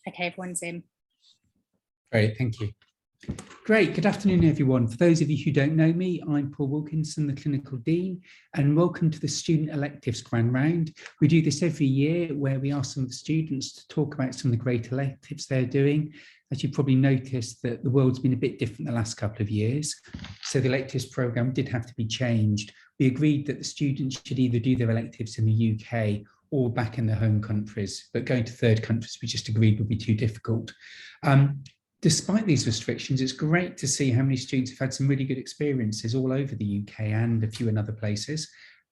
Okay, everyone's in. Great, thank you. Great, good afternoon, everyone. For those of you who don't know me, I'm Paul Wilkinson, the Clinical Dean, and welcome to the Student Electives Grand Round. We do this every year where we ask some of the students to talk about some of the great electives they're doing. As you probably noticed, that the world's been a bit different the last couple of years. So the electives programme did have to be changed. We agreed that the students should either do their electives in the UK or back in their home countries, but going to third countries we just agreed would be too difficult. Despite these restrictions, it's great to see how many students have had some really good experiences all over the UK and a few in other places.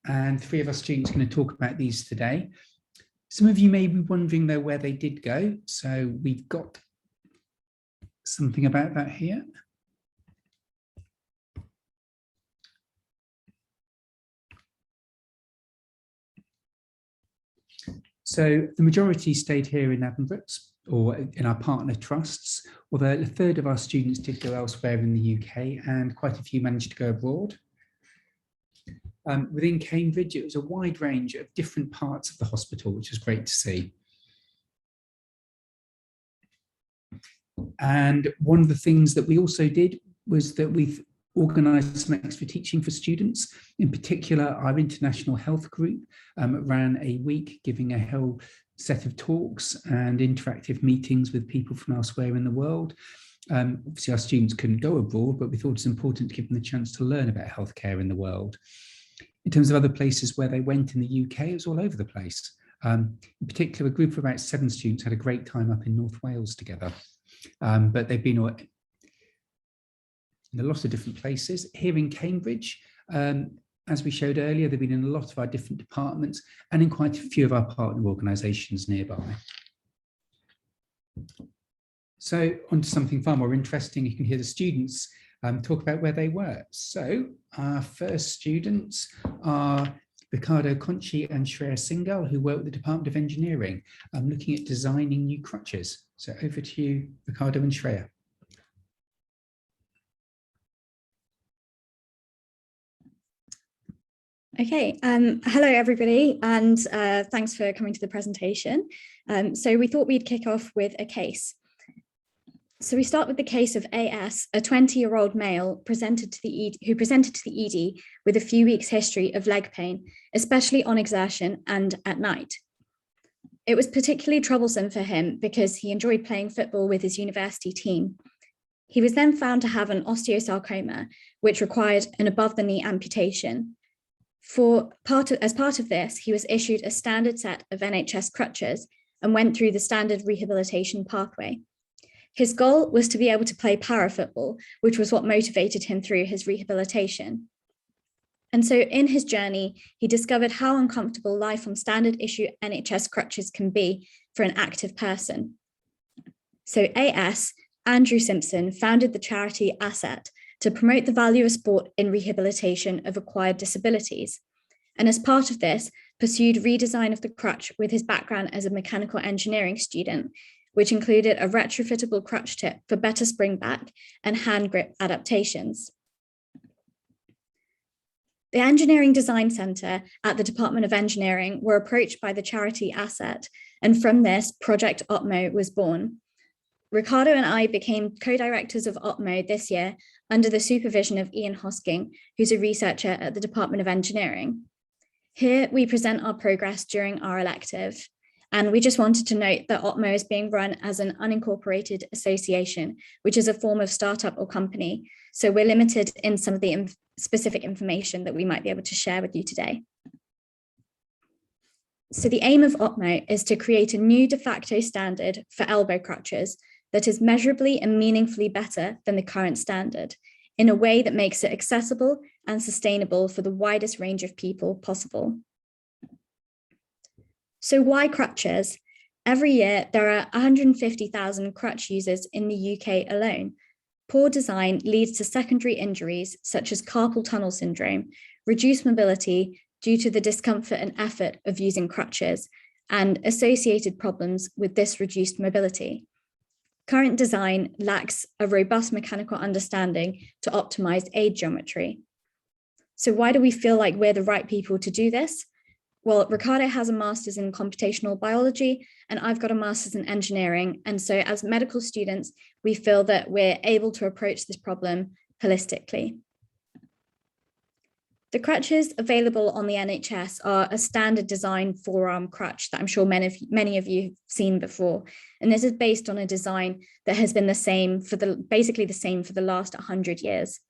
And three of our students are going to talk about these today. Some of you may be wondering though where they did go. So we've got something about that here. So the majority stayed here in Addenbrooke's or in our partner trusts, although a third of our students did go elsewhere in the UK and quite a few managed to go abroad. Within Cambridge, it was a wide range of different parts of the hospital, which was great to see. And one of the things that we also did was that we've organised some extra teaching for students. In particular, our international health group ran a week giving a whole set of talks and interactive meetings with people from elsewhere in the world. Obviously, our students couldn't go abroad, but we thought it's important to give them the chance to learn about healthcare in the world. In terms of other places where they went in the UK, it was all over the place. In particular, a group of about 7 students had a great time up in North Wales together. But they've been in a lot of different places. Here in Cambridge, as we showed earlier, they've been in a lot of our different departments and in quite a few of our partner organisations nearby. So on to something far more interesting. You can hear the students talk about where they were. So our first students are Ricardo Conchi and Shreya Singhal, who work with the Department of Engineering, looking at designing new crutches. So over to you, Ricardo and Shreya. Okay, hello everybody, and thanks for coming to the presentation. So we thought we'd kick off with a case. So we start with the case of AS, a 20-year-old male who presented to the ED with a few weeks' history of leg pain, especially on exertion and at night. It was particularly troublesome for him because he enjoyed playing football with his university team. He was then found to have an osteosarcoma, which required an above-the-knee amputation. As part of this, he was issued a standard set of NHS crutches and went through the standard rehabilitation pathway. His goal was to be able to play para-football, which was what motivated him through his rehabilitation. And so in his journey, he discovered how uncomfortable life on standard issue NHS crutches can be for an active person. So AS, Andrew Simpson, founded the charity Asset to promote the value of sport in rehabilitation of acquired disabilities. And as part of this, pursued redesign of the crutch with his background as a mechanical engineering student, which included a retrofittable crutch tip for better spring back and hand grip adaptations. The Engineering Design Centre at the Department of Engineering were approached by the charity Asset, and from this, Project OPMO was born. Ricardo and I became co-directors of OPMO this year under the supervision of Ian Hosking, who's a researcher at the Department of Engineering. Here we present our progress during our elective, and we just wanted to note that OPMO is being run as an unincorporated association, which is a form of startup or company. So we're limited in some of the specific information that we might be able to share with you today. So the aim of OPMO is to create a new de facto standard for elbow crutches that is measurably and meaningfully better than the current standard in a way that makes it accessible and sustainable for the widest range of people possible. So why crutches? Every year, there are 150,000 crutch users in the UK alone. Poor design leads to secondary injuries such as carpal tunnel syndrome, reduced mobility due to the discomfort and effort of using crutches, and associated problems with this reduced mobility. Current design lacks a robust mechanical understanding to optimize aid geometry. So why do we feel like we're the right people to do this? Well, Ricardo has a master's in computational biology and I've got a master's in engineering. And so as medical students, we feel that we're able to approach this problem holistically. The crutches available on the NHS are a standard design forearm crutch that I'm sure many of you have seen before. And this is based on a design that has been basically the same for the last 100 years.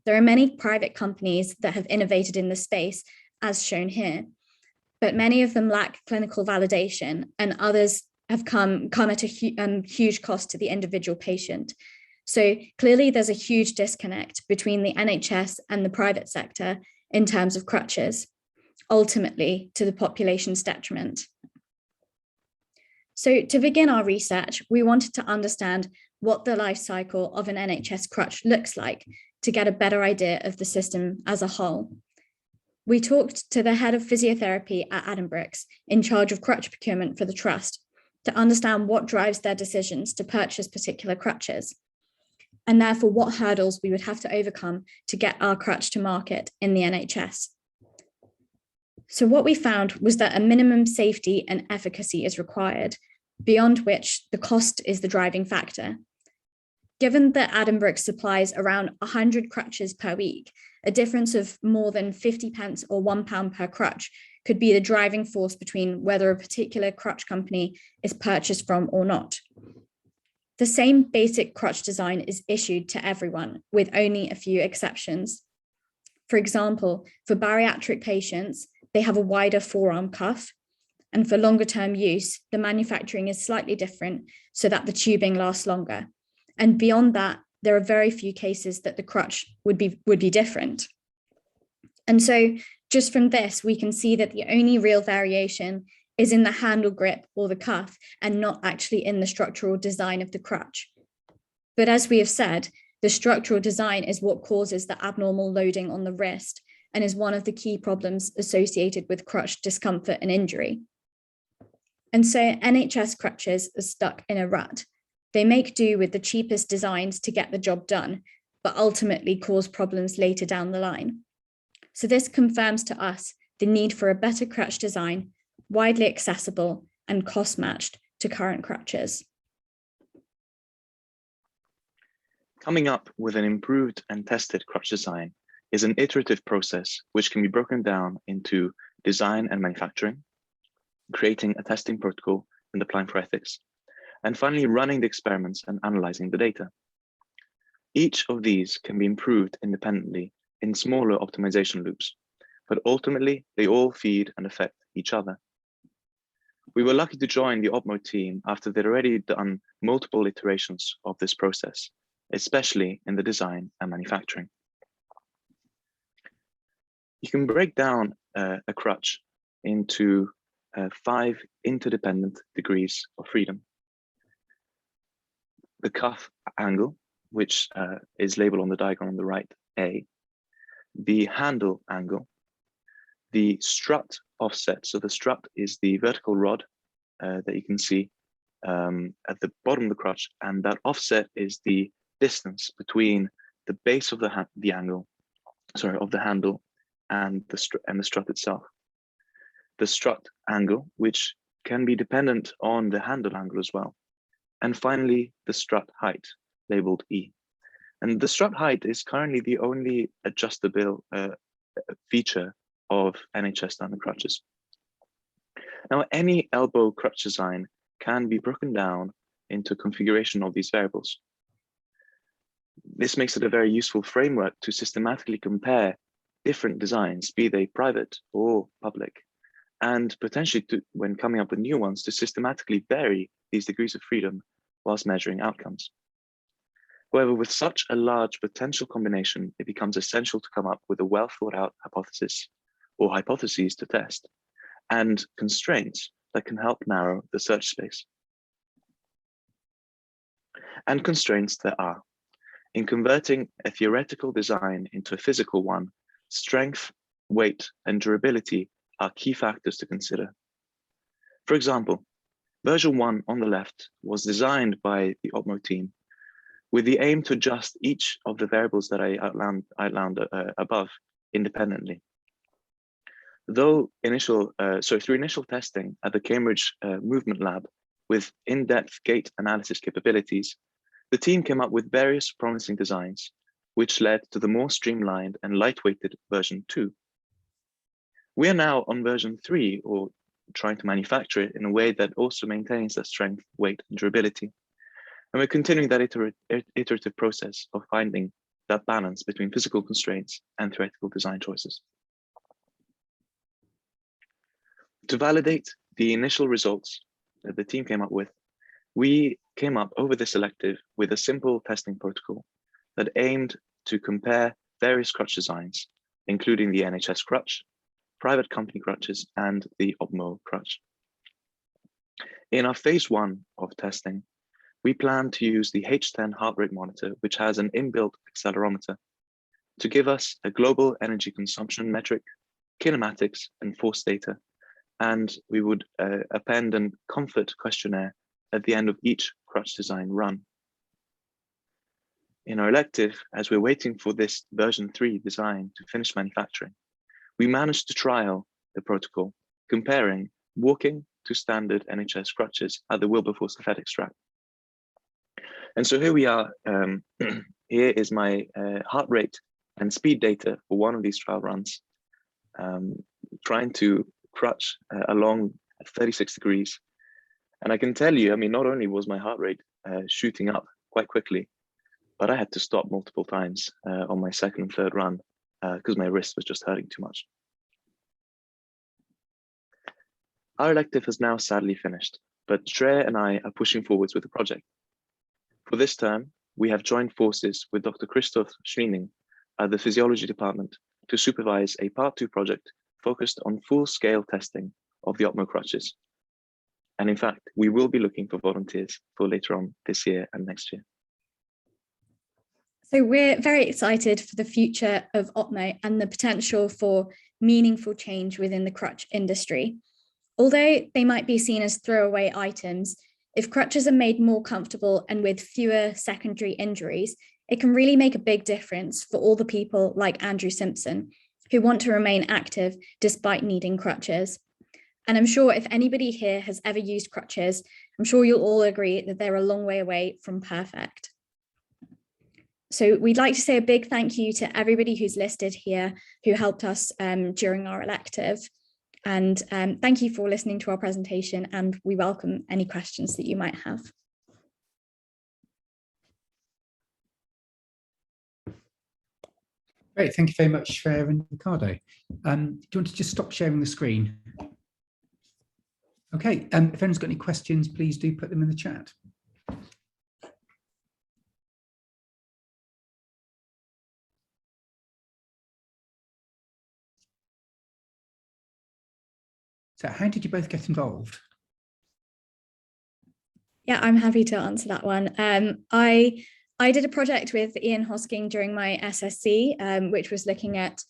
There are many private companies that have innovated in the space, as shown here, but many of them lack clinical validation and others have come at a huge cost to the individual patient. So clearly there's a huge disconnect between the NHS and the private sector in terms of crutches, ultimately to the population's detriment. So to begin our research, we wanted to understand what the life cycle of an NHS crutch looks like to get a better idea of the system as a whole. We talked to the head of physiotherapy at Addenbrooke's in charge of crutch procurement for the trust to understand what drives their decisions to purchase particular crutches, and therefore what hurdles we would have to overcome to get our crutch to market in the NHS. So what we found was that a minimum safety and efficacy is required, beyond which the cost is the driving factor. Given that Addenbrooke supplies around 100 crutches per week, a difference of more than 50 pence or £1 per crutch could be the driving force between whether a particular crutch company is purchased from or not. The same basic crutch design is issued to everyone, with only a few exceptions. For example, for bariatric patients, they have a wider forearm cuff, and for longer term use, the manufacturing is slightly different so that the tubing lasts longer. And beyond that, there are very few cases that the crutch would be different. And so just from this, we can see that the only real variation is in the handle grip or the cuff and not actually in the structural design of the crutch. But as we have said, the structural design is what causes the abnormal loading on the wrist and is one of the key problems associated with crutch discomfort and injury. And so NHS crutches are stuck in a rut. They make do with the cheapest designs to get the job done, but ultimately cause problems later down the line. So this confirms to us the need for a better crutch design, widely accessible and cost matched to current crutches. Coming up with an improved and tested crutch design is an iterative process which can be broken down into design and manufacturing, creating a testing protocol and applying for ethics, and finally running the experiments and analyzing the data. Each of these can be improved independently in smaller optimization loops, but ultimately they all feed and affect each other. We were lucky to join the Opmo team after they'd already done multiple iterations of this process, especially in the design and manufacturing. You can break down a crutch into 5 interdependent degrees of freedom. The cuff angle, which is labeled on the diagram on the right, A, the handle angle, the strut offset. So the strut is the vertical rod that you can see at the bottom of the crutch, and that offset is the distance between the base of the handle and the strut itself. The strut angle, which can be dependent on the handle angle as well. And finally, the strut height, labeled E. And the strut height is currently the only adjustable feature of NHS standard crutches. Now, any elbow crutch design can be broken down into configuration of these variables. This makes it a very useful framework to systematically compare different designs, be they private or public, and potentially, when coming up with new ones, to systematically vary these degrees of freedom whilst measuring outcomes. However, with such a large potential combination, it becomes essential to come up with a well thought out hypothesis or hypotheses to test, and constraints that can help narrow the search space. And constraints there are. In converting a theoretical design into a physical one, strength, weight, and durability are key factors to consider. For example, version 1 on the left was designed by the Opmo team with the aim to adjust each of the variables that I outlined above independently. Through initial testing at the Cambridge Movement Lab with in-depth gait analysis capabilities, the team came up with various promising designs, which led to the more streamlined and lightweighted version 2. We are now on version 3, or trying to manufacture it in a way that also maintains that strength, weight, and durability. And we're continuing that iterative process of finding that balance between physical constraints and theoretical design choices. To validate the initial results that the team came up with, we came up over this elective with a simple testing protocol that aimed to compare various crutch designs, including the NHS crutch, private company crutches, and the OPMO crutch. In our phase 1 of testing, we plan to use the H10 heart rate monitor, which has an inbuilt accelerometer, to give us a global energy consumption metric, kinematics, and force data. And we would append a comfort questionnaire at the end of each crutch design run. In our elective, as we're waiting for this version 3 design to finish manufacturing, we managed to trial the protocol, comparing walking to standard NHS crutches at the Wilberforce Athletic Strap. And so here we are. Here is my heart rate and speed data for one of these trial runs, trying to crutch along at 36 degrees. And I can tell you, I mean, not only was my heart rate shooting up quite quickly, but I had to stop multiple times on my second and third run because my wrist was just hurting too much. Our elective has now sadly finished, but Shreya and I are pushing forwards with the project. For this term, we have joined forces with Dr. Christoph Schwiening at the Physiology Department to supervise a Part 2 project focused on full-scale testing of the OPMO crutches. And in fact, we will be looking for volunteers for later on this year and next year. So we're very excited for the future of OPMO and the potential for meaningful change within the crutch industry. Although they might be seen as throwaway items, if crutches are made more comfortable and with fewer secondary injuries, it can really make a big difference for all the people like Andrew Simpson, who want to remain active despite needing crutches. And I'm sure if anybody here has ever used crutches, I'm sure you'll all agree that they're a long way away from perfect. So we'd like to say a big thank you to everybody who's listed here who helped us during our elective. And thank you for listening to our presentation, and we welcome any questions that you might have. Great, thank you very much, Shreya and Ricardo. Do you want to just stop sharing the screen? Okay, if anyone's got any questions, please do put them in the chat. So how did you both get involved? Yeah, I'm happy to answer that one. I did a project with Ian Hosking during my SSC, which was looking at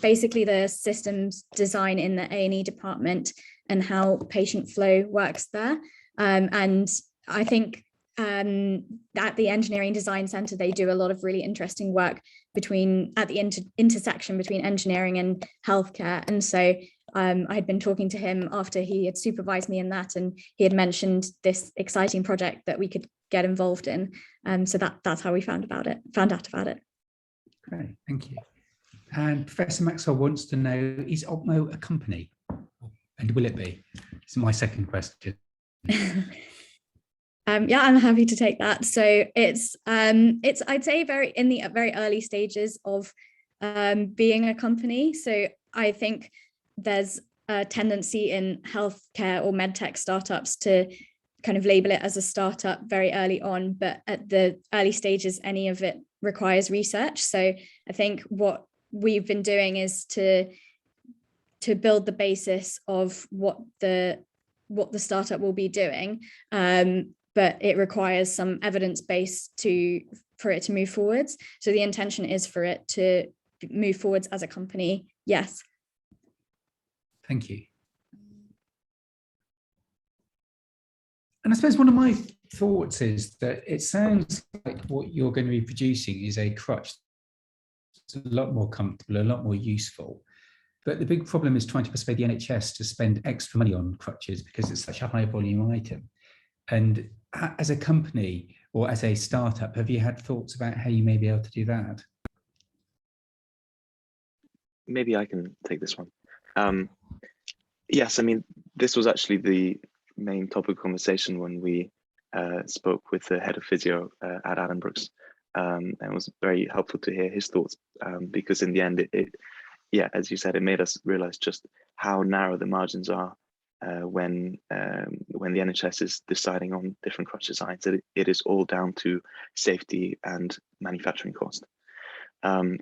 basically the systems design in the A&E department and how patient flow works there. And I think at the Engineering Design Centre, they do a lot of really interesting work at the intersection between engineering and healthcare. And so I had been talking to him after he had supervised me in that, and he had mentioned this exciting project that we could get involved in. So that's how we found out about it. Great, thank you. And Professor Maxwell wants to know, is OPMO a company? And will it be? This is my second question. Yeah, I'm happy to take that. So it's I'd say in the very early stages of being a company. So I think there's a tendency in healthcare or medtech startups to kind of label it as a startup very early on, but at the early stages, any of it requires research. So I think what we've been doing is to build the basis of what the startup will be doing, but it requires some evidence base for it to move forwards. So the intention is for it to move forwards as a company. Yes. Thank you. And I suppose one of my thoughts is that it sounds like what you're going to be producing is a crutch that's a lot more comfortable, a lot more useful. But the big problem is trying to persuade the NHS to spend extra money on crutches because it's such a high volume item. And as a company or as a startup, have you had thoughts about how you may be able to do that? Maybe I can take this one. Yes, I mean, this was actually the main topic of conversation when we spoke with the head of physio at Addenbrooke's. And it was very helpful to hear his thoughts because in the end, yeah, as you said, it made us realize just how narrow the margins are when the NHS is deciding on different crutch designs. It is all down to safety and manufacturing cost. And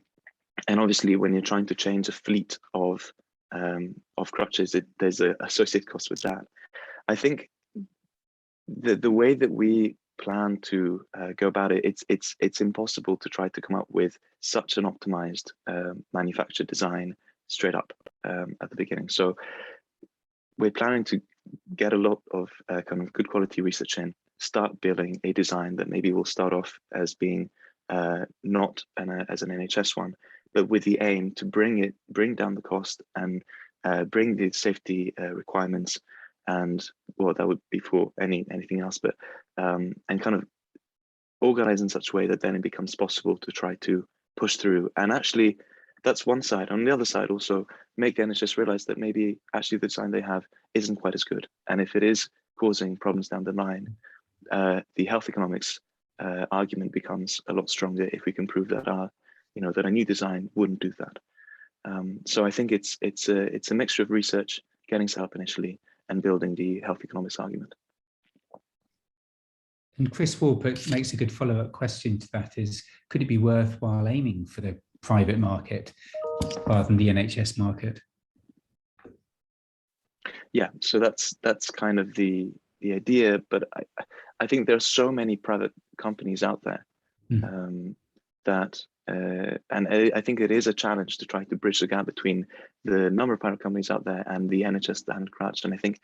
obviously, when you're trying to change a fleet of crutches, there's an associated cost with that. I think the way that we plan to go about it, it's impossible to try to come up with such an optimized manufactured design straight up at the beginning. So we're planning to get a lot of kind of good quality research in, start building a design that maybe will start off as being not as an NHS one, but with the aim to bring down the cost and bring the safety requirements, and well, that would be for anything else, but and kind of organize in such a way that then it becomes possible to try to push through. And actually, that's one side. On the other side, also make the NHS realize that maybe actually the design they have isn't quite as good, and if it is causing problems down the line, the health economics argument becomes a lot stronger if we can prove that that a new design wouldn't do that. So I think it's a mixture of research, getting set up initially, and building the health economics argument. And Chris Walpert makes a good follow-up question to that is, could it be worthwhile aiming for the private market rather than the NHS market? Yeah, so that's kind of the idea, but I think there are so many private companies out there that and I think it is a challenge to try to bridge the gap between the number of private companies out there and the NHS standard crutch. And I think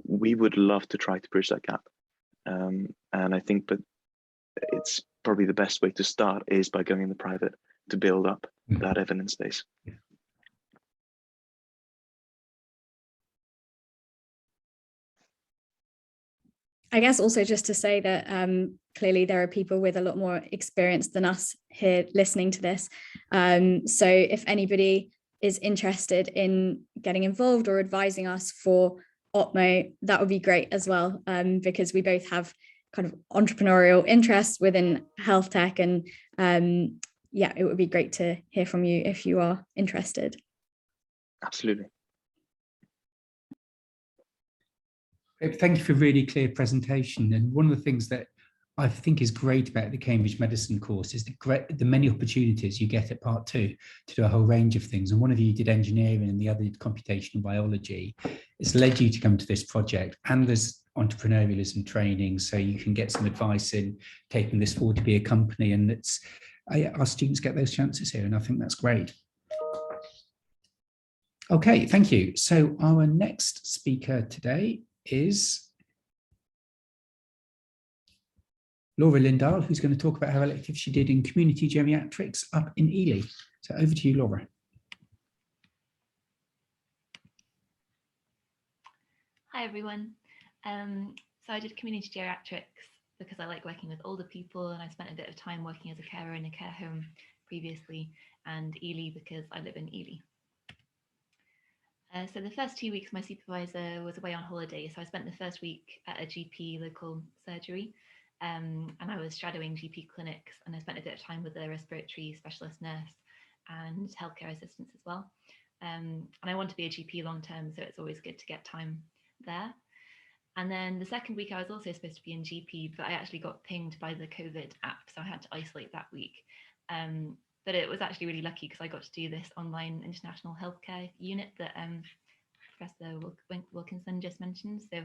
we would love to try to bridge that gap. And I think, but it's probably the best way to start is by going in the private to build up that evidence base. I guess also just to say that clearly there are people with a lot more experience than us here listening to this. So if anybody is interested in getting involved or advising us for Opmo, that would be great as well, because we both have kind of entrepreneurial interests within health tech, and yeah, it would be great to hear from you if you are interested. Absolutely. Thank you for a really clear presentation. And one of the things that I think is great about the Cambridge Medicine course is the many opportunities you get at part 2 to do a whole range of things. And one of you did engineering and the other did computational biology. It's led you to come to this project, and there's entrepreneurialism training, so you can get some advice in taking this forward to be a company. And our students get those chances here, and I think that's great. Okay, thank you. So our next speaker today is Laura Lindahl, who's going to talk about her elective she did in community geriatrics up in Ely. So over to you, Laura. Hi, everyone. So I did community geriatrics because I like working with older people, and I spent a bit of time working as a carer in a care home previously, and Ely because I live in Ely. So the first 2 weeks, my supervisor was away on holiday. So I spent the first week at a GP local surgery, and I was shadowing GP clinics, and I spent a bit of time with a respiratory specialist nurse and healthcare assistants as well. And I want to be a GP long term, so it's always good to get time there. And then the second week, I was also supposed to be in GP, but I actually got pinged by the COVID app, so I had to isolate that week. But it was actually really lucky because I got to do this online international healthcare unit that Professor Wilkinson just mentioned. So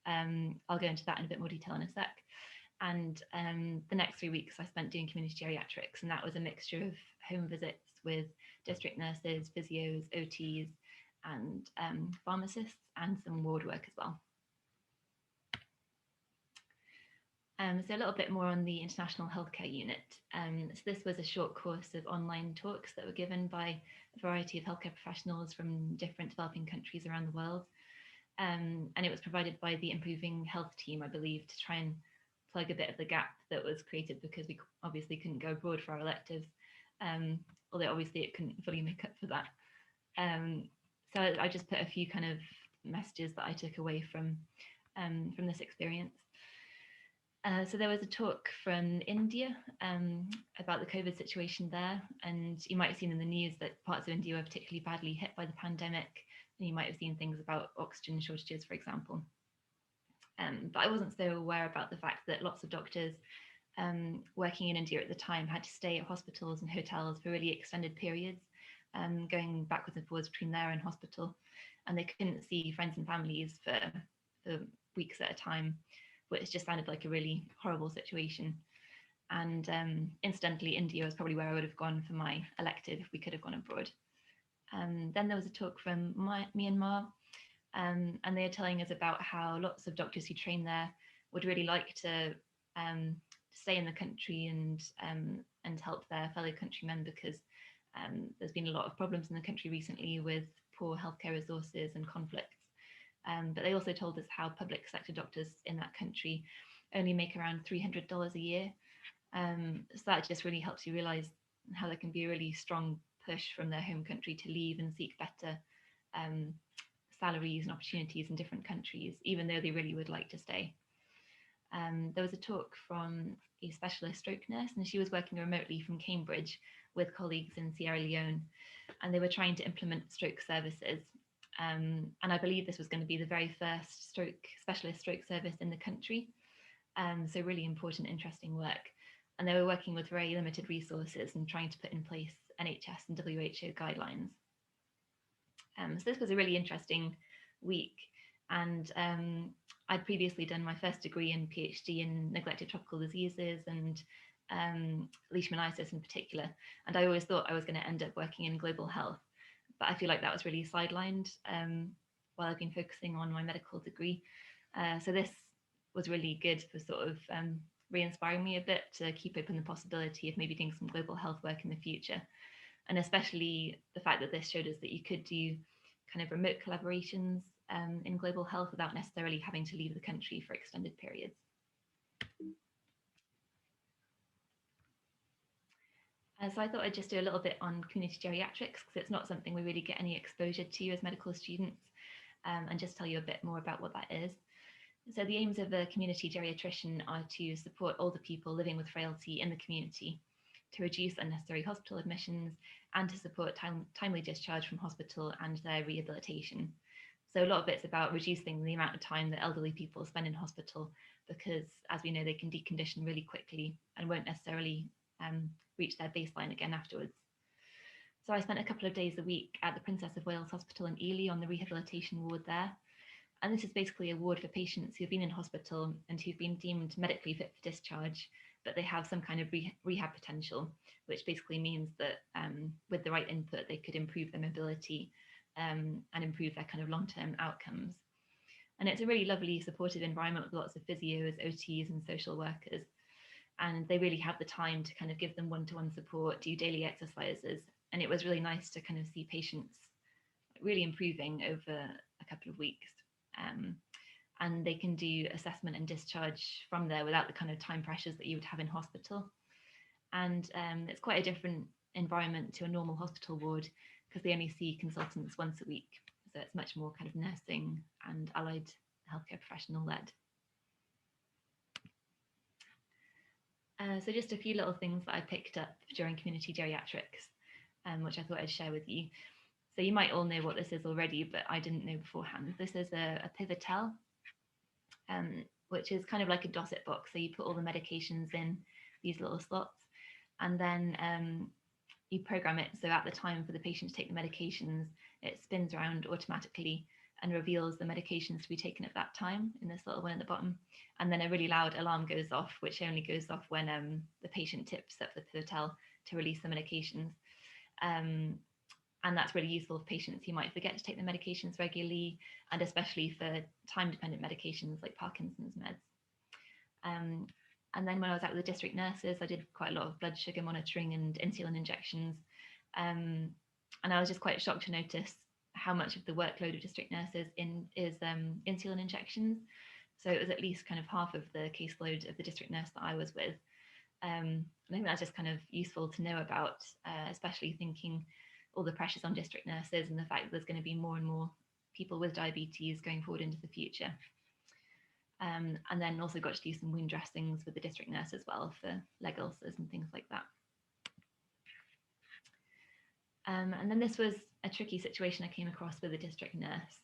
I'll go into that in a bit more detail in a sec. And the next 3 weeks I spent doing community geriatrics, and that was a mixture of home visits with district nurses, physios, OTs, and pharmacists, and some ward work as well. So a little bit more on the International Healthcare Unit. So this was a short course of online talks that were given by a variety of healthcare professionals from different developing countries around the world. And it was provided by the Improving Health team, I believe, to try and plug a bit of the gap that was created because we obviously couldn't go abroad for our electives, although obviously it couldn't fully make up for that. So I just put a few kind of messages that I took away from this experience. So there was a talk from India about the COVID situation there, and you might have seen in the news that parts of India were particularly badly hit by the pandemic, and you might have seen things about oxygen shortages, for example. But I wasn't so aware about the fact that lots of doctors working in India at the time had to stay at hospitals and hotels for really extended periods, going backwards and forwards between there and hospital, and they couldn't see friends and families for weeks at a time, which just sounded like a really horrible situation. And incidentally, India was probably where I would have gone for my elective if we could have gone abroad. Then there was a talk from Myanmar, and they are telling us about how lots of doctors who train there would really like to stay in the country and help their fellow countrymen, because there's been a lot of problems in the country recently with poor healthcare resources and conflicts. But they also told us how public sector doctors in that country only make around $300 a year. So that just really helps you realise how there can be a really strong push from their home country to leave and seek better salaries and opportunities in different countries, even though they really would like to stay. There was a talk from a specialist stroke nurse, and she was working remotely from Cambridge with colleagues in Sierra Leone, and they were trying to implement stroke services. And I believe this was going to be the very first specialist stroke service in the country. So really important, interesting work. And they were working with very limited resources and trying to put in place NHS and WHO guidelines. So this was a really interesting week. And I'd previously done my first degree and PhD in neglected tropical diseases and leishmaniasis in particular. And I always thought I was going to end up working in global health. But I feel like that was really sidelined while I've been focusing on my medical degree. So this was really good for sort of re-inspiring me a bit to keep open the possibility of maybe doing some global health work in the future. And especially the fact that this showed us that you could do kind of remote collaborations in global health without necessarily having to leave the country for extended periods. So I thought I'd just do a little bit on community geriatrics, because it's not something we really get any exposure to as medical students, and just tell you a bit more about what that is. So the aims of a community geriatrician are to support older people living with frailty in the community, to reduce unnecessary hospital admissions, and to support timely discharge from hospital and their rehabilitation. So a lot of it's about reducing the amount of time that elderly people spend in hospital, because as we know, they can decondition really quickly and won't necessarily reach their baseline again afterwards. So I spent a couple of days a week at the Princess of Wales Hospital in Ely on the rehabilitation ward there. And this is basically a ward for patients who've been in hospital and who've been deemed medically fit for discharge, but they have some kind of rehab potential, which basically means that with the right input, they could improve their mobility and improve their kind of long-term outcomes. And it's a really lovely, supportive environment with lots of physios, OTs, and social workers. And they really have the time to kind of give them one-to-one support, do daily exercises. And it was really nice to kind of see patients really improving over a couple of weeks. And they can do assessment and discharge from there without the kind of time pressures that you would have in hospital. And it's quite a different environment to a normal hospital ward, because they only see consultants once a week. So it's much more kind of nursing and allied healthcare professional led. So just a few little things that I picked up during community geriatrics, which I thought I'd share with you. So you might all know what this is already, but I didn't know beforehand. This is a pivotel, which is kind of like a dosset box. So you put all the medications in these little slots, and then you program it. So at the time for the patient to take the medications, it spins around automatically and reveals the medications to be taken at that time in this little one at the bottom. And then a really loud alarm goes off, which only goes off when the patient tips up the pivotel to release the medications. And that's really useful for patients who might forget to take the medications regularly, and especially for time-dependent medications like Parkinson's meds. And then when I was out with the district nurses, I did quite a lot of blood sugar monitoring and insulin injections. And I was just quite shocked to notice how much of the workload of district nurses is insulin injections. So it was at least kind of half of the caseload of the district nurse that I was with. I think that's just kind of useful to know about, especially thinking all the pressures on district nurses and the fact that there's going to be more and more people with diabetes going forward into the future. And then also got to do some wound dressings with the district nurse as well for leg ulcers and things like that. And then this was a tricky situation I came across with a district nurse,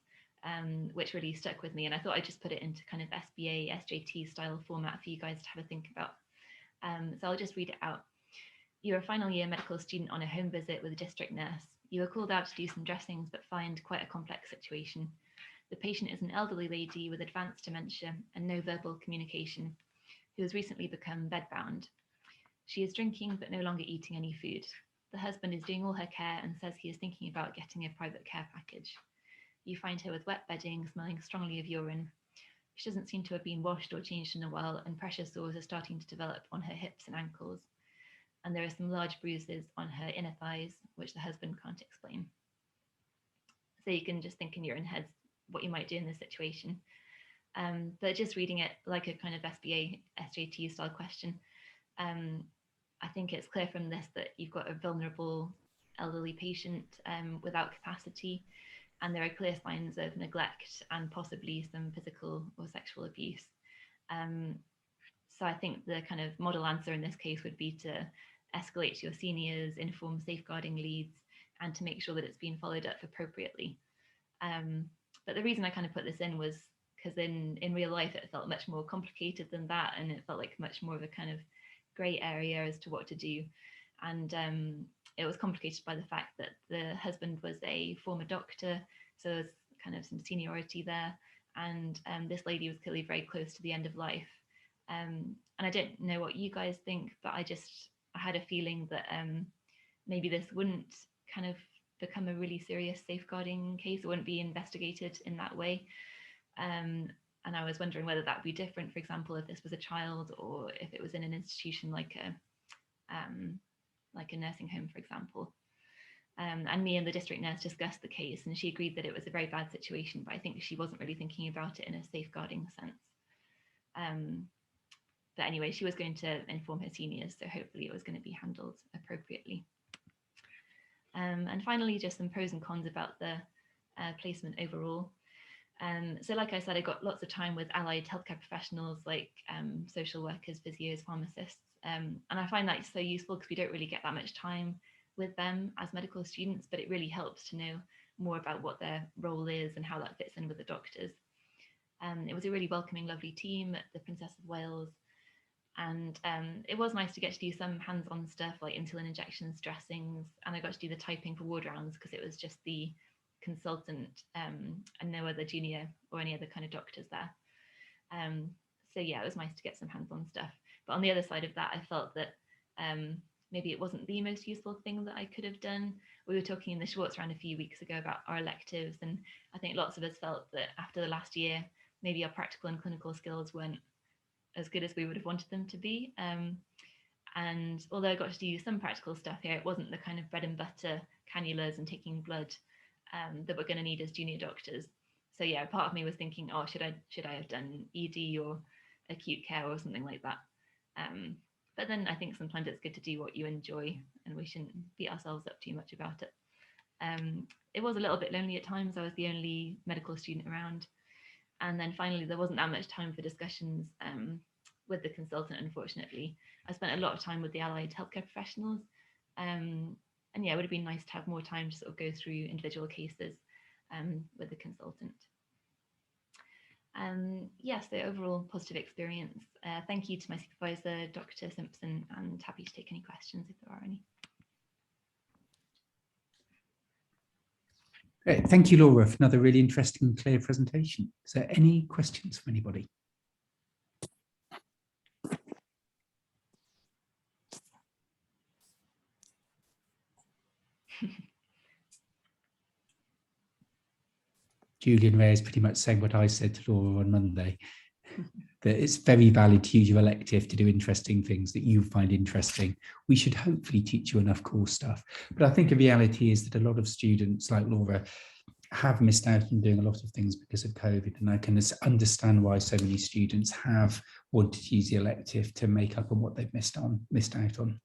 which really stuck with me. And I thought I'd just put it into kind of SBA, SJT style format for you guys to have a think about. So I'll just read it out. You're a final year medical student on a home visit with a district nurse. You are called out to do some dressings, but find quite a complex situation. The patient is an elderly lady with advanced dementia and no verbal communication, who has recently become bedbound. She is drinking, but no longer eating any food. The husband is doing all her care and says he is thinking about getting a private care package. You find her with wet bedding, smelling strongly of urine. She doesn't seem to have been washed or changed in a while, and pressure sores are starting to develop on her hips and ankles. And there are some large bruises on her inner thighs, which the husband can't explain. So you can just think in your own heads what you might do in this situation. But just reading it like a kind of SBA, SJT style question, I think it's clear from this that you've got a vulnerable elderly patient without capacity, and there are clear signs of neglect and possibly some physical or sexual abuse. So I think the kind of model answer in this case would be to escalate to your seniors, inform safeguarding leads, and to make sure that it's being followed up appropriately. But the reason I kind of put this in was because in real life it felt much more complicated than that, and it felt like much more of a kind of grey area as to what to do. And it was complicated by the fact that the husband was a former doctor, so there's kind of some seniority there, and this lady was clearly very close to the end of life. And I don't know what you guys think, but I had a feeling that maybe this wouldn't kind of become a really serious safeguarding case. It wouldn't be investigated in that way. And I was wondering whether that would be different, for example, if this was a child or if it was in an institution like a nursing home, for example. And me and the district nurse discussed the case, and she agreed that it was a very bad situation, but I think she wasn't really thinking about it in a safeguarding sense. But anyway, she was going to inform her seniors, so hopefully it was going to be handled appropriately. And finally, just some pros and cons about the placement overall. So like I said, I got lots of time with allied healthcare professionals like social workers, physios, pharmacists. And I find that so useful because we don't really get that much time with them as medical students, but it really helps to know more about what their role is and how that fits in with the doctors. It was a really welcoming, lovely team at the Princess of Wales. And it was nice to get to do some hands-on stuff like insulin injections, dressings, and I got to do the typing for ward rounds because it was just the consultant and no other junior or any other kind of doctors there. So yeah, it was nice to get some hands-on stuff. But on the other side of that, I felt that maybe it wasn't the most useful thing that I could have done. We were talking in the Schwartz round a few weeks ago about our electives, and I think lots of us felt that after the last year, maybe our practical and clinical skills weren't as good as we would have wanted them to be. And although I got to do some practical stuff here, it wasn't the kind of bread and butter cannulas and taking blood that we're going to need as junior doctors. So yeah, part of me was thinking, oh, should I have done ED or acute care or something like that? But then I think sometimes it's good to do what you enjoy, and we shouldn't beat ourselves up too much about it. It was a little bit lonely at times. I was the only medical student around. And then finally, there wasn't that much time for discussions with the consultant, unfortunately. I spent a lot of time with the allied healthcare professionals. And yeah, it would have been nice to have more time to sort of go through individual cases with the consultant. Yeah, so overall positive experience. Thank you to my supervisor, Dr. Simpson, and happy to take any questions if there are any. Great. Thank you, Laura, for another really interesting and clear presentation. So any questions from anybody? Julian Ray is pretty much saying what I said to Laura on Monday. that it's very valid to use your elective to do interesting things that you find interesting. We should hopefully teach you enough cool stuff. But I think the reality is that a lot of students like Laura have missed out on doing a lot of things because of COVID. And I can understand why so many students have wanted to use the elective to make up on what they've missed out on.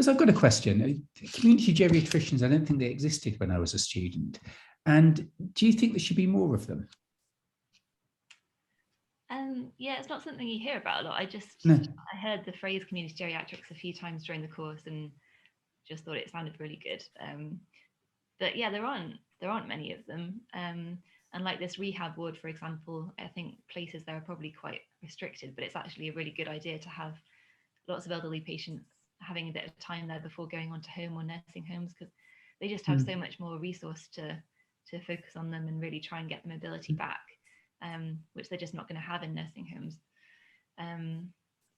I've got a question. Community geriatricians, I don't think they existed when I was a student. And do you think there should be more of them? Yeah, it's not something you hear about a lot. I heard the phrase community geriatrics a few times during the course and just thought it sounded really good. But yeah, there aren't many of them. And like this rehab ward, for example, I think places there are probably quite restricted, but it's actually a really good idea to have lots of elderly patients having a bit of time there before going on to home or nursing homes, because they just have so much more resource to focus on them and really try and get the mobility back, which they're just not going to have in nursing homes.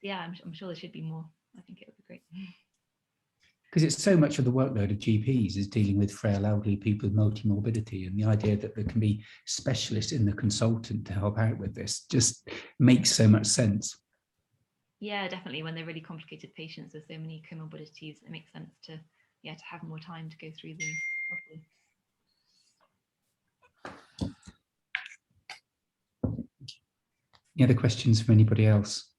Yeah, I'm sure there should be more. I think it would be great. Because it's so much of the workload of GPs is dealing with frail elderly people with multimorbidity, and the idea that there can be specialists in the consultant to help out with this just makes so much sense. Yeah, definitely. When they're really complicated patients with so many comorbidities, it makes sense to have more time to go through them properly. Any other questions from anybody else?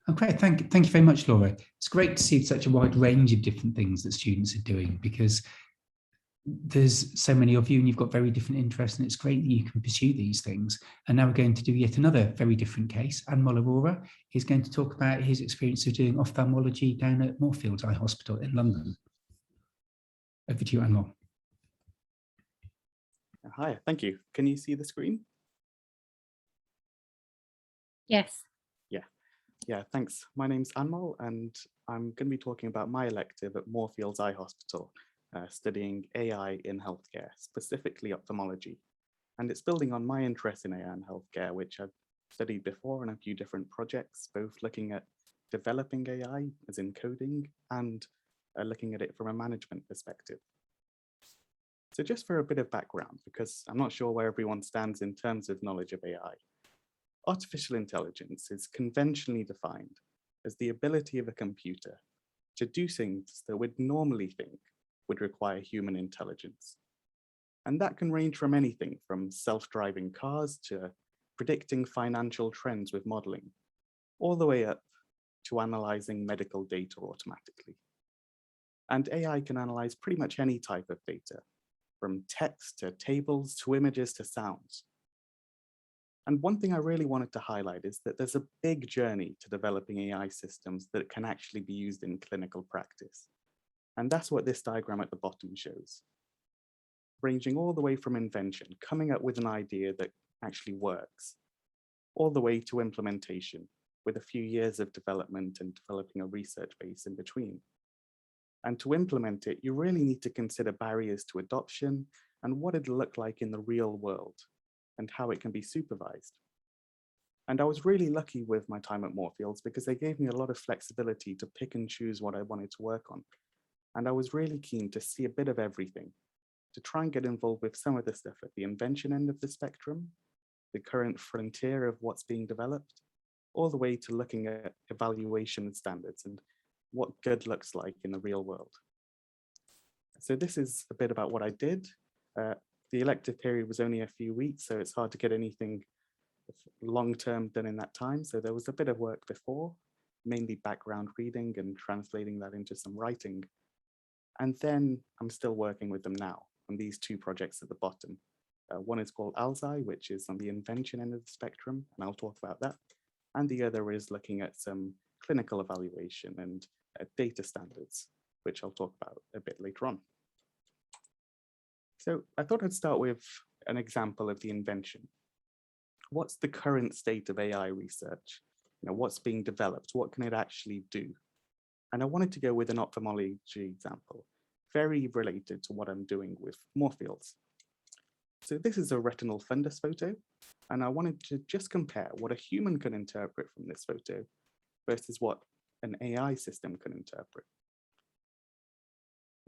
Okay, thank you very much, Laura. It's great to see such a wide range of different things that students are doing, because there's so many of you and you've got very different interests, and it's great that you can pursue these things. And now we're going to do yet another very different case. Anmol Arora is going to talk about his experience of doing ophthalmology down at Moorfields Eye Hospital in London. Over to you, Anmol. Hi, thank you. Can you see the screen? Yes. Yeah, thanks. My name's Anmol, and I'm going to be talking about my elective at Moorfields Eye Hospital, studying AI in healthcare, specifically ophthalmology. And it's building on my interest in AI in healthcare, which I've studied before in a few different projects, both looking at developing AI, as in coding, and looking at it from a management perspective. So just for a bit of background, because I'm not sure where everyone stands in terms of knowledge of AI. Artificial intelligence is conventionally defined as the ability of a computer to do things that we'd normally think would require human intelligence. And that can range from anything from self-driving cars to predicting financial trends with modeling, all the way up to analyzing medical data automatically. And AI can analyze pretty much any type of data, from text to tables to images to sounds. And one thing I really wanted to highlight is that there's a big journey to developing AI systems that can actually be used in clinical practice. And that's what this diagram at the bottom shows. Ranging all the way from invention, coming up with an idea that actually works, all the way to implementation, with a few years of development and developing a research base in between. And to implement it, you really need to consider barriers to adoption and what it'll look like in the real world, and how it can be supervised. And I was really lucky with my time at Moorfields because they gave me a lot of flexibility to pick and choose what I wanted to work on. And I was really keen to see a bit of everything, to try and get involved with some of the stuff at the invention end of the spectrum, the current frontier of what's being developed, all the way to looking at evaluation standards and what good looks like in the real world. So this is a bit about what I did. The elective period was only a few weeks, so it's hard to get anything long-term done in that time. So there was a bit of work before, mainly background reading and translating that into some writing. And then I'm still working with them now on these two projects at the bottom. One is called ALZI, which is on the invention end of the spectrum, and I'll talk about that. And the other is looking at some clinical evaluation and data standards, which I'll talk about a bit later on. So I thought I'd start with an example of the invention. What's the current state of AI research? What's being developed? What can it actually do? And I wanted to go with an ophthalmology example, very related to what I'm doing with Moorfields. So this is a retinal fundus photo, and I wanted to just compare what a human can interpret from this photo versus what an AI system can interpret.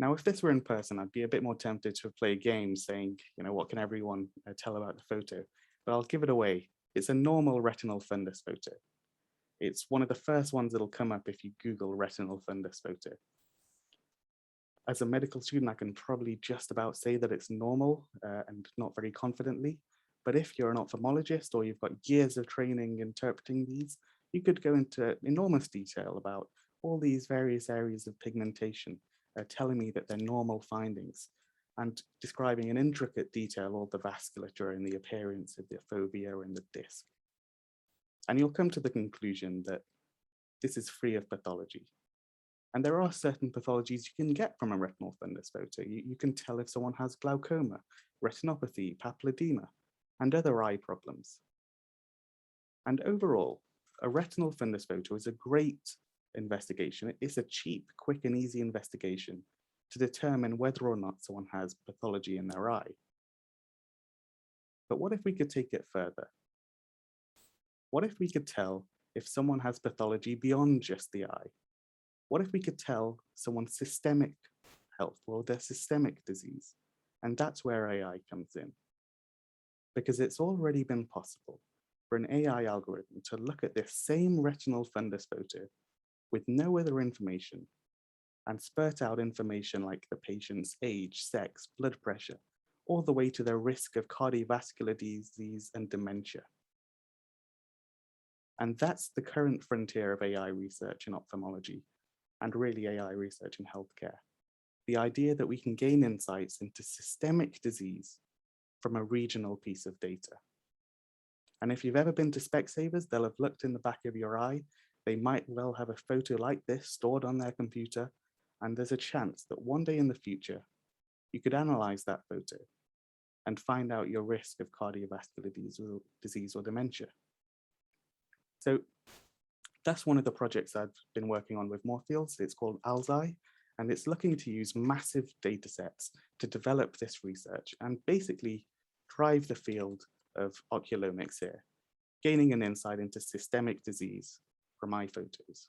Now, if this were in person, I'd be a bit more tempted to play a game saying, what can everyone tell about the photo? But I'll give it away. It's a normal retinal fundus photo. It's one of the first ones that'll come up if you Google retinal fundus photo. As a medical student, I can probably just about say that it's normal and not very confidently. But if you're an ophthalmologist or you've got years of training interpreting these, you could go into enormous detail about all these various areas of pigmentation, telling me that they're normal findings and describing in intricate detail all the vasculature and the appearance of the fovea and the disc. And you'll come to the conclusion that this is free of pathology. And there are certain pathologies you can get from a retinal fundus photo. You can tell if someone has glaucoma, retinopathy, papilledema, and other eye problems. And overall, a retinal fundus photo is a great investigation. It's a cheap, quick, and easy investigation to determine whether or not someone has pathology in their eye. But what if we could take it further? What if we could tell if someone has pathology beyond just the eye? What if we could tell someone's systemic health or their systemic disease? And that's where AI comes in. Because it's already been possible for an AI algorithm to look at this same retinal fundus photo with no other information and spurt out information like the patient's age, sex, blood pressure, all the way to their risk of cardiovascular disease and dementia. And that's the current frontier of AI research in ophthalmology, and really AI research in healthcare. The idea that we can gain insights into systemic disease from a regional piece of data. And if you've ever been to Specsavers, they'll have looked in the back of your eye. They might well have a photo like this stored on their computer. And there's a chance that one day in the future, you could analyze that photo and find out your risk of cardiovascular disease or dementia. So that's one of the projects I've been working on with Moorfields. It's called ALZI, and it's looking to use massive data sets to develop this research and basically drive the field of oculomics here, gaining an insight into systemic disease from eye photos.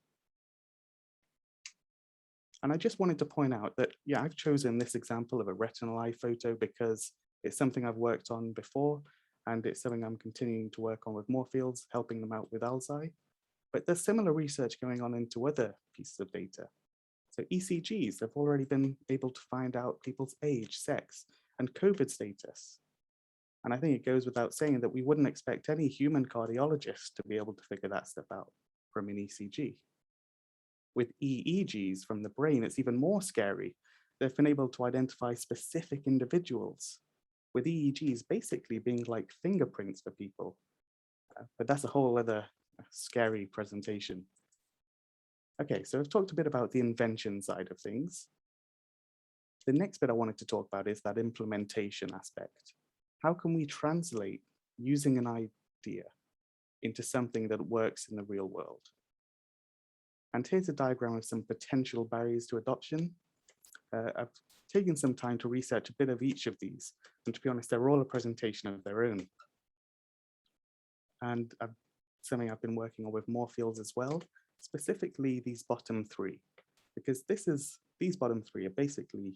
And I just wanted to point out that, yeah, I've chosen this example of a retinal eye photo because it's something I've worked on before, and it's something I'm continuing to work on with Moorfields, helping them out with ALZI. But there's similar research going on into other pieces of data. So ECGs have already been able to find out people's age, sex, and COVID status. And I think it goes without saying that we wouldn't expect any human cardiologist to be able to figure that stuff out from an ECG. With EEGs from the brain, it's even more scary. They've been able to identify specific individuals, with EEGs basically being like fingerprints for people. But that's a whole other scary presentation. Okay, so I've talked a bit about the invention side of things. The next bit I wanted to talk about is that implementation aspect. How can we translate using an idea into something that works in the real world? And here's a diagram of some potential barriers to adoption. I've taken some time to research a bit of each of these, and to be honest, they're all a presentation of their own. And something I've been working on with Moorfields as well, specifically these bottom three, because these bottom three are basically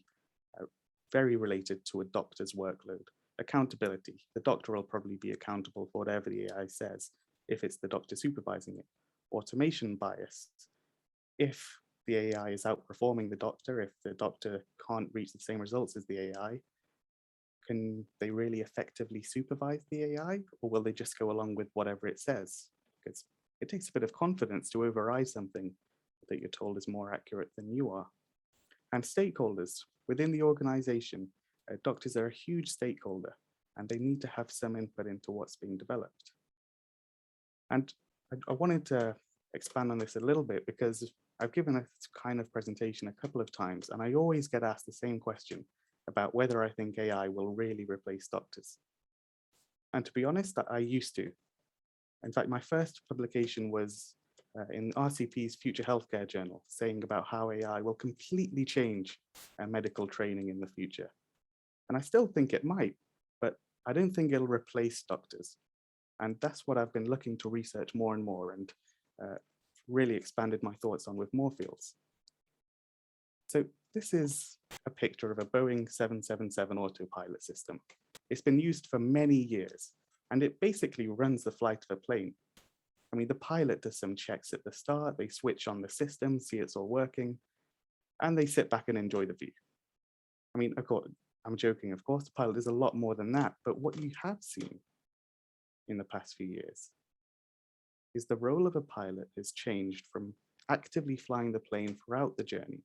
very related to a doctor's workload. Accountability. The doctor will probably be accountable for whatever the AI says if it's the doctor supervising it. Automation bias. If the AI is outperforming the doctor, if the doctor can't reach the same results as the AI, can they really effectively supervise the AI, or will they just go along with whatever it says? Because it takes a bit of confidence to override something that you're told is more accurate than you are. And stakeholders within the organization, doctors are a huge stakeholder, and they need to have some input into what's being developed. And I wanted to expand on this a little bit because I've given this kind of presentation a couple of times, and I always get asked the same question. about whether I think AI will really replace doctors. And to be honest, I used to. In fact, my first publication was in RCP's Future Healthcare Journal, saying about how AI will completely change medical training in the future. And I still think it might, but I don't think it'll replace doctors. And that's what I've been looking to research more and more, and really expanded my thoughts on with Moorfields. So this is a picture of a Boeing 777 autopilot system. It's been used for many years, and it basically runs the flight of a plane. I mean, the pilot does some checks at the start, they switch on the system, see it's all working, and they sit back and enjoy the view. I mean, of course, I'm joking, of course, the pilot is a lot more than that, but what you have seen in the past few years is the role of a pilot has changed from actively flying the plane throughout the journey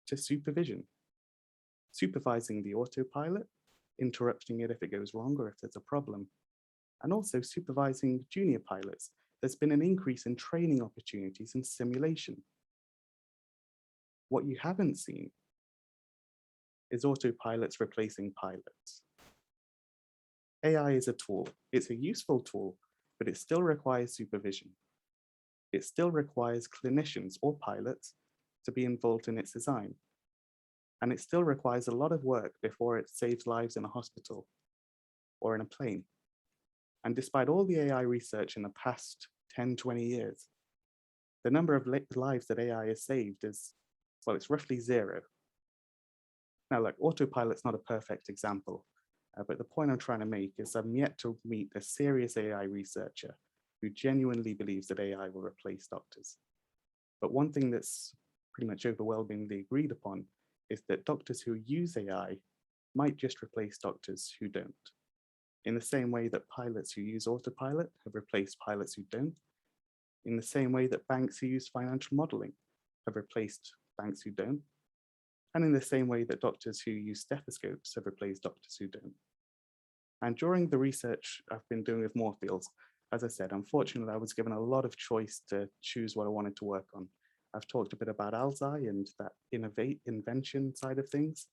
to supervision, supervising the autopilot, interrupting it if it goes wrong or if there's a problem, and also supervising junior pilots. There's been an increase in training opportunities and simulation. What you haven't seen is autopilots replacing pilots. AI is a tool. It's a useful tool, but it still requires supervision. It still requires clinicians or pilots to be involved in its design. And it still requires a lot of work before it saves lives in a hospital or in a plane. And despite all the AI research in the past 10, 20 years, the number of lives that AI has saved is, well, it's roughly 0. Now, look, autopilot's not a perfect example, but the point I'm trying to make is I'm yet to meet a serious AI researcher who genuinely believes that AI will replace doctors. But one thing that's pretty much overwhelmingly agreed upon is that doctors who use AI might just replace doctors who don't. In the same way that pilots who use autopilot have replaced pilots who don't. In the same way that banks who use financial modeling have replaced banks who don't. And in the same way that doctors who use stethoscopes have replaced doctors who don't. And during the research I've been doing with Moorfields, as I said, unfortunately, I was given a lot of choice to choose what I wanted to work on. I've talked a bit about ALZI and that invention side of things.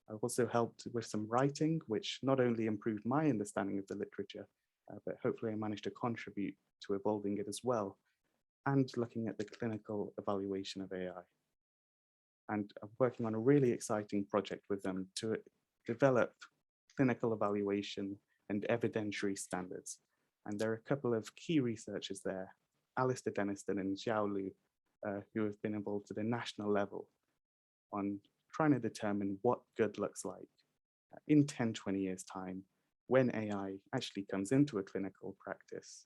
I've also helped with some writing, which not only improved my understanding of the literature, but hopefully I managed to contribute to evolving it as well, and looking at the clinical evaluation of AI. And I'm working on a really exciting project with them to develop clinical evaluation and evidentiary standards. And there are a couple of key researchers there, Alistair Denniston and Xiao Lu, who have been involved at a national level on trying to determine what good looks like in 10, 20 years time, when AI actually comes into a clinical practice.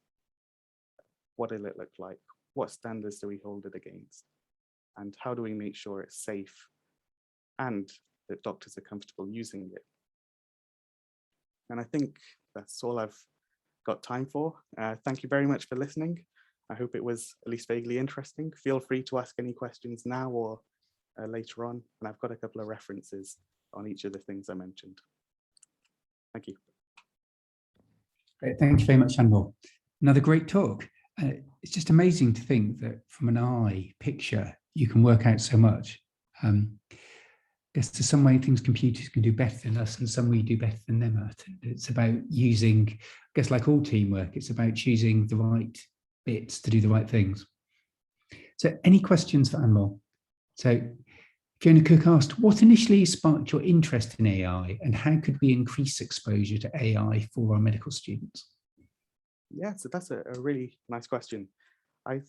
What will it look like? What standards do we hold it against? And how do we make sure it's safe and that doctors are comfortable using it? And I think that's all I've got time for. Thank you very much for listening. I hope it was at least vaguely interesting. Feel free to ask any questions now or later on. And I've got a couple of references on each of the things I mentioned. Thank you. Great. Thank you very much, Anmol. Another great talk. It's just amazing to think that from an eye picture, you can work out so much. I guess there's some way things computers can do better than us and some we do better than them at. It's about using, I guess like all teamwork, it's about choosing the right bits to do the right things. So any questions for Anmol? So Fiona Cook asked, what initially sparked your interest in AI and how could we increase exposure to AI for our medical students? Yeah, so that's a really nice question. I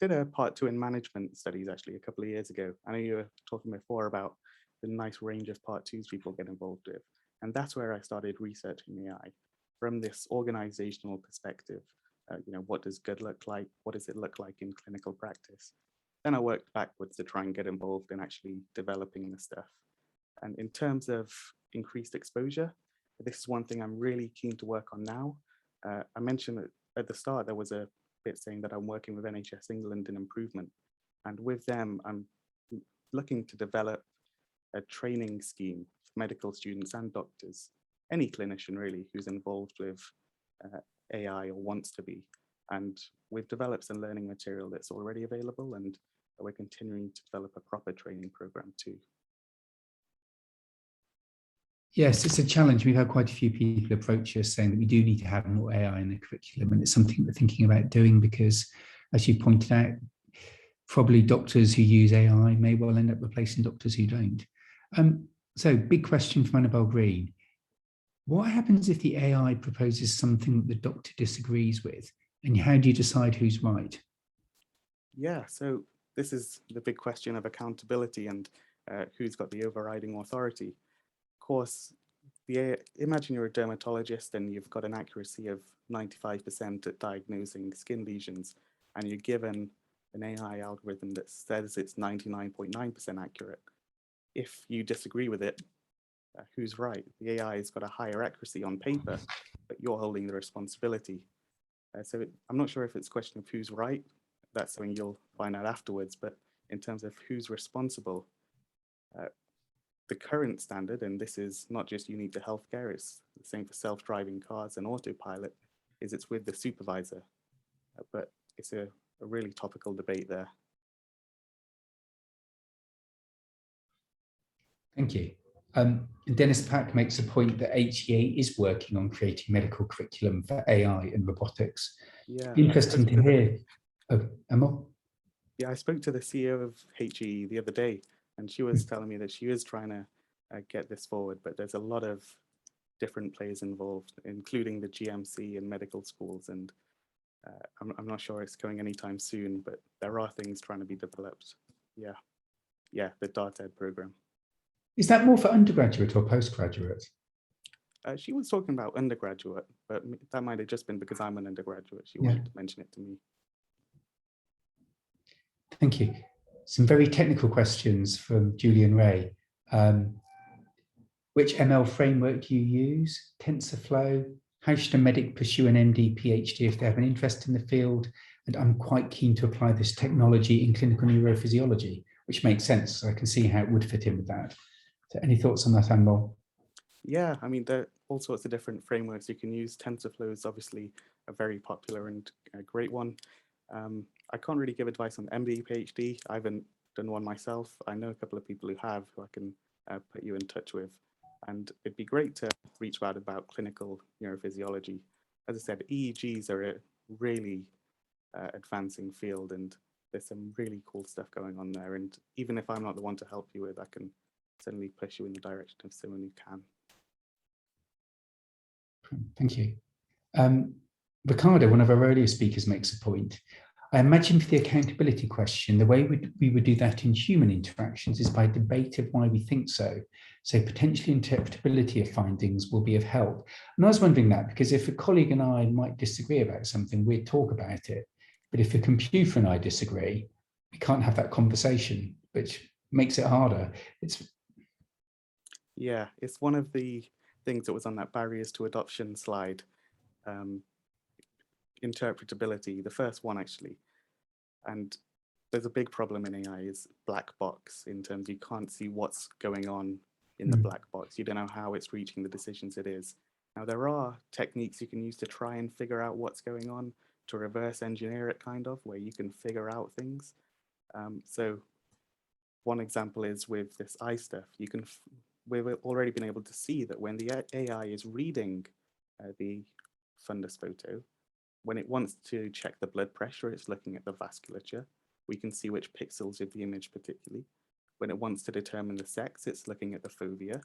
did a part 2 in management studies actually a couple of years ago. I know you were talking before about the nice range of part 2s people get involved with. And that's where I started researching AI from this organizational perspective. What does good look like? What does it look like in clinical practice? Then I worked backwards to try and get involved in actually developing the stuff. And in terms of increased exposure, this is one thing I'm really keen to work on now. I mentioned that at the start, there was a bit saying that I'm working with NHS England in improvement. And with them, I'm looking to develop a training scheme for medical students and doctors, any clinician really who's involved with AI or wants to be. And we've developed some learning material that's already available, and we're continuing to develop a proper training program too. Yes, it's a challenge. We've had quite a few people approach us saying that we do need to have more AI in the curriculum, and it's something we're thinking about doing because, as you pointed out, probably doctors who use AI may well end up replacing doctors who don't. So big question from Annabelle Green. What happens if the AI proposes something that the doctor disagrees with? And how do you decide who's right? Yeah, so this is the big question of accountability and who's got the overriding authority. Of course, imagine you're a dermatologist and you've got an accuracy of 95% at diagnosing skin lesions, and you're given an AI algorithm that says it's 99.9% accurate. If you disagree with it, who's right? The AI has got a higher accuracy on paper, but you're holding the responsibility. So I'm not sure if it's a question of who's right. That's something you'll find out afterwards. But in terms of who's responsible, the current standard, and this is not just unique to healthcare, it's the same for self-driving cars and autopilot, is it's with the supervisor. But it's a really topical debate there. Thank you. Dennis Pack makes a point that HEA is working on creating medical curriculum for AI and robotics. Yeah. Interesting to hear. Oh, Emma? Yeah, I spoke to the CEO of HEE the other day, and she was telling me that she is trying to get this forward, but there's a lot of different players involved, including the GMC and medical schools, and I'm not sure it's going anytime soon, but there are things trying to be developed. Yeah, the DART-Ed program. Is that more for undergraduate or postgraduate? She was talking about undergraduate, but that might have just been because I'm an undergraduate. She Yeah. wanted to mention it to me. Thank you. Some very technical questions from Julian Ray. Which ML framework do you use? TensorFlow? How should a medic pursue an MD, PhD if they have an interest in the field? And I'm quite keen to apply this technology in clinical neurophysiology, which makes sense. So I can see how it would fit in with that. So any thoughts on that, Anmol? Yeah, I mean, there are all sorts of different frameworks you can use. TensorFlow is obviously a very popular and a great one. I can't really give advice on MD, PhD. I haven't done one myself. I know a couple of people who have, who I can put you in touch with. And it'd be great to reach out about clinical neurophysiology. As I said, EEGs are a really advancing field, and there's some really cool stuff going on there. And even if I'm not the one to help you with, I can certainly push you in the direction of someone who can. Thank you. Ricardo, one of our earlier speakers, makes a point. I imagine for the accountability question, the way we would do that in human interactions is by debate of why we think so. So potentially interpretability of findings will be of help. And I was wondering that because if a colleague and I might disagree about something, we'd talk about it. But if a computer and I disagree, we can't have that conversation, which makes it harder. Yeah, it's one of the things that was on that barriers to adoption slide. Interpretability, the first one actually. And there's a big problem in AI is black box, in terms you can't see what's going on in the black box. You don't know how it's reaching the decisions it is. Now, there are techniques you can use to try and figure out what's going on, to reverse engineer it kind of, where you can figure out things. So one example is with this eye stuff. We've already been able to see that when the AI is reading the fundus photo, when it wants to check the blood pressure, it's looking at the vasculature. We can see which pixels of the image particularly. When it wants to determine the sex, it's looking at the fovea.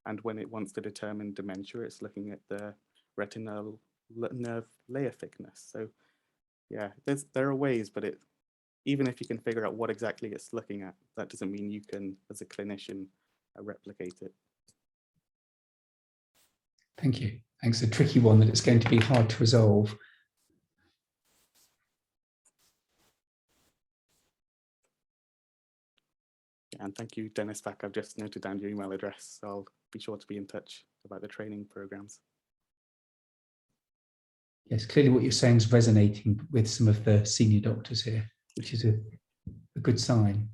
And when it wants to determine dementia, it's looking at the retinal nerve layer thickness. So yeah, there are ways, but even if you can figure out what exactly it's looking at, that doesn't mean you can, as a clinician, replicate it. Thank you. Thanks. A tricky one that it's going to be hard to resolve. And thank you, Dennis Pack. I've just noted down your email address, so I'll be sure to be in touch about the training programs. Yes, clearly what you're saying is resonating with some of the senior doctors here, which is a good sign.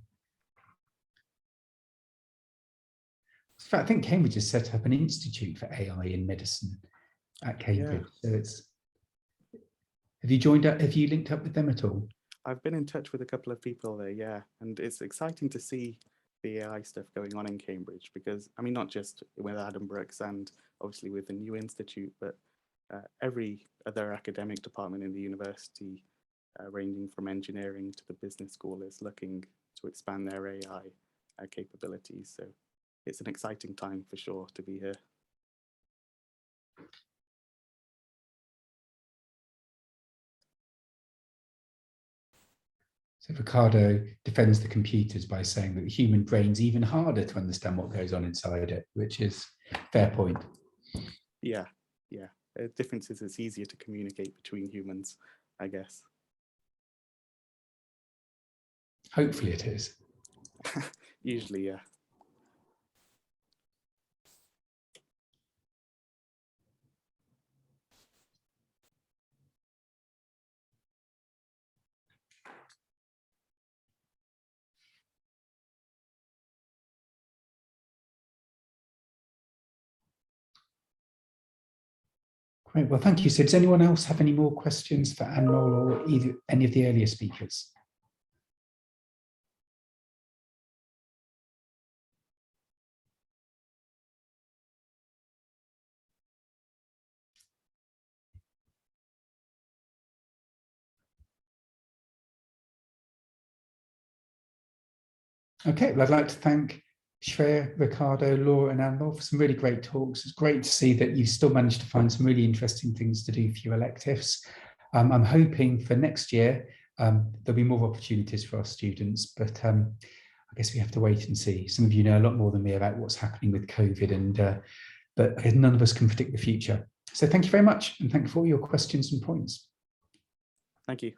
In fact, I think Cambridge has set up an institute for AI in medicine at Cambridge. Yeah. So have you linked up with them at all? I've been in touch with a couple of people there, yeah, and it's exciting to see the AI stuff going on in Cambridge, because I mean, not just with Adam Brooks and obviously with the new institute, but every other academic department in the university, ranging from engineering to the business school, is looking to expand their AI capabilities. So it's an exciting time for sure to be here. So Ricardo defends the computers by saying that the human brain's even harder to understand what goes on inside it, which is a fair point. Yeah, yeah. The difference is it's easier to communicate between humans, I guess. Hopefully it is. Usually, yeah. Great, well, thank you. So does anyone else have any more questions for Anmol or either any of the earlier speakers? Okay, well, I'd like to thank Shreya, Ricardo, Laura and Anmol for some really great talks. It's great to see that you've still managed to find some really interesting things to do for your electives. I'm hoping for next year, there'll be more opportunities for our students, but I guess we have to wait and see. Some of you know a lot more than me about what's happening with COVID, and but none of us can predict the future. So thank you very much, and thank you for all your questions and points. Thank you.